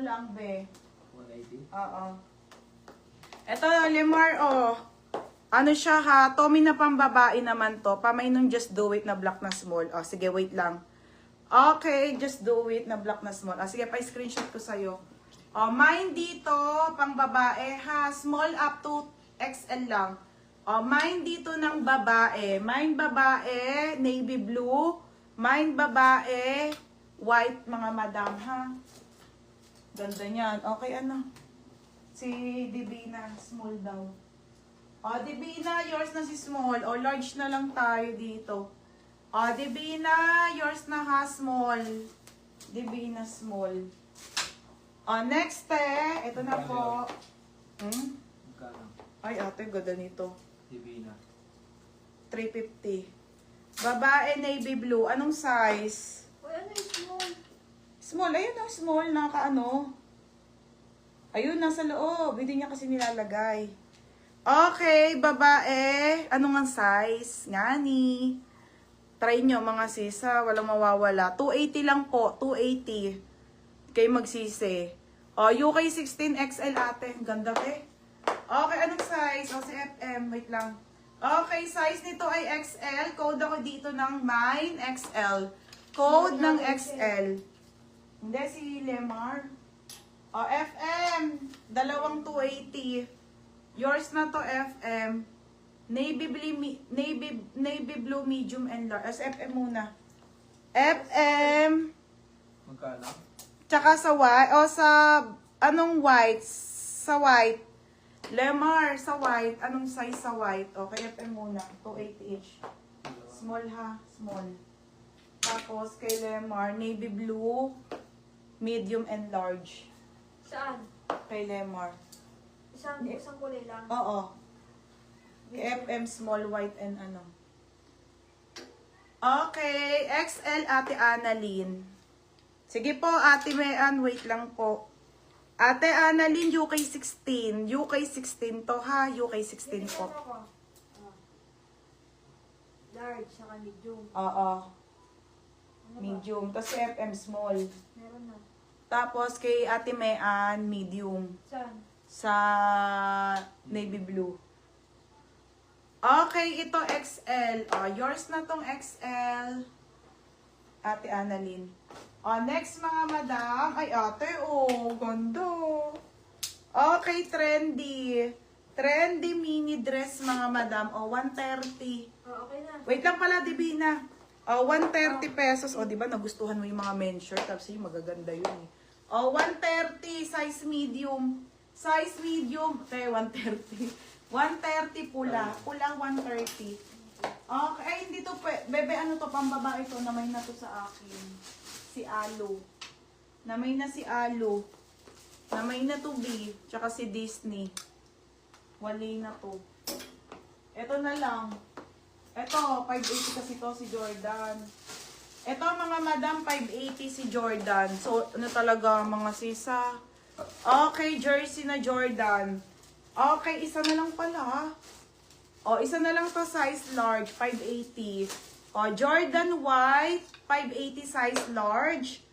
lang, be. 180? Oo. Ito, Lemar, oh. Ano siya ha? Tommy na pang babae naman to. Pamay nung Just Do It na black na small. Oh, sige, wait lang. Okay, Just Do It na black na small. Ah, sige, pa-screenshot ko sa'yo. Oh, mine dito, pang babae ha. Small up to XL lang. Oh, mine dito ng babae. Mine babae, navy blue. Mine babae, white mga madam ha. Ganda niyan. Okay, ano? Si Divina, small daw. O, Divina, yours na si small. O, large na lang tayo dito. O, Divina, yours na ha, small. Divina, small. O, next, ito na po. Magkano? Ay, ate, ganda nito. Divina. 350. Babae, navy blue. Anong size? Uy, ano yung small? Small. Ayun ang small. Nakaano. Ayun, nasa loob. Hindi niya kasi nilalagay. Okay, babae. Ano nga size? Ngani. Try nyo mga sisa. Walang mawawala. 280 lang po. 280. Kayo magsisi. O, UK 16XL ate. Ang ganda eh. Okay, anong size? O, si FM. Wait lang. Okay, size nito ay XL. Code ako dito ng mine XL. Code ng XL. Hindi, si Lemar. O, FM. Dalawang 280. Yours na to, FM. Navy blue, medium, and large. As FM muna. FM. Magkano? Tsaka sa white. O, sa, anong white? Sa white. Lemar, sa white. Anong size sa white? Okay, FM muna. 280 each. Small ha? Small. Tapos, kay Lemar, navy blue, medium, and large. Saan? Kay Lemar. Isang kulay lang. Oo. Kay FM, small, white, and ano. Okay, XL, Ate Annalyn. Sige po, Ate Mayan, wait lang po. Ate Annalyn, UK 16. UK 16 to ha, UK 16 po. Ako. Large, saka medium. Oo, Ano ba? medium. Tapos kay FM, small. Meron na. Tapos kay Ate Mayan, medium. Saan? Sa navy blue. Okay, ito XL. Yours na tong XL. Ate Annalyn. Next mga madam. Ay, ate, ganda. Okay, trendy. Trendy mini dress mga madam. 130. Okay na. Wait lang pala, Divina. 130 pesos. Di ba nagustuhan mo yung mga men's shirt? Tapos yung magaganda yun eh. 130, size medium. Size medium. 130. 130 pula. Pula 130. Okay, ay, hindi to, bebe, ano to, pambabae to, namay na to sa akin. Si Alo. Namay na si Alo. Namay na to B. Tsaka si Disney. Wali na to. Ito na lang. Ito, 580 kasi to si Jordan. Ito mga madam, 580 si Jordan. So, ano talaga mga sisa. Okay, jersey na Jordan. Okay, isa na lang pala ha. Isa na lang to size large, 580. Jordan white, 580 size large.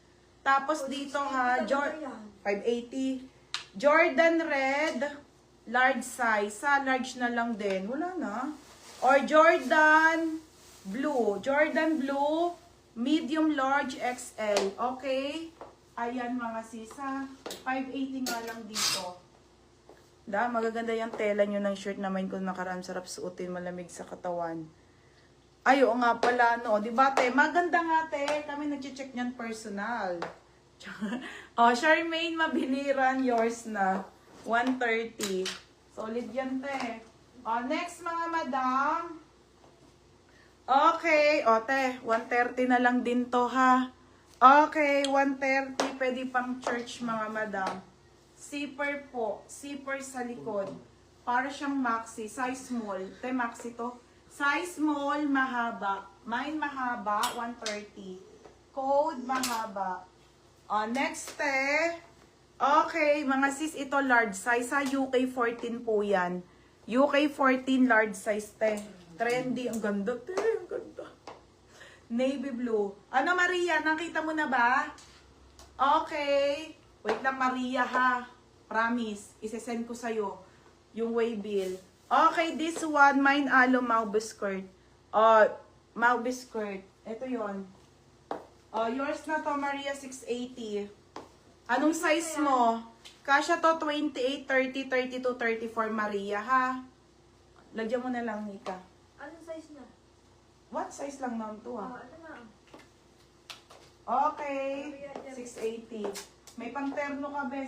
Tapos dito ha, 580. Jordan red, large size. Sa large na lang din. Wala na. Or Jordan blue. Jordan blue, medium large XL. Okay? Ayan mga sisa. 580 nga lang dito. Magaganda yung tela nyo ng shirt naman kung nakaraan. Sarap suotin, malamig sa katawan. Ay, oo nga pala, no. Diba, te? Maganda nga, te. Kami nag-check niyan personal. Charmaine Mabiliran, yours na. 130. Solid yan, te. Next, mga madam. Okay. Te, 130 na lang din to, ha. Okay, 130. Pwede pang church, mga madam. Zipper po. Zipper sa likod. Para siyang maxi. Size small. Te, maxi to. Size small, mahaba. Mine mahaba, 130. Code, mahaba. Next, te. Okay, mga sis, ito large size. Sa UK 14 po yan. UK 14 large size, te. Trendy. Ang ganda, te. Ang ganda. Navy blue. Ano, Maria? Nakita mo na ba? Okay. Wait lang, Maria, ha? Promise. Isesend ko sa'yo yung way bill. Okay, this one, mine alo Mauve skirt. Mauve skirt. Ito yon. Yours na to, Maria, 680. Anong size mo? Kasya to 28, 30, 32, 34, Maria, ha? Lagyan mo na lang, Nika. Anong size na? What size lang naman to, ha? Ito na. Okay. 680. May pang terno ka, bes.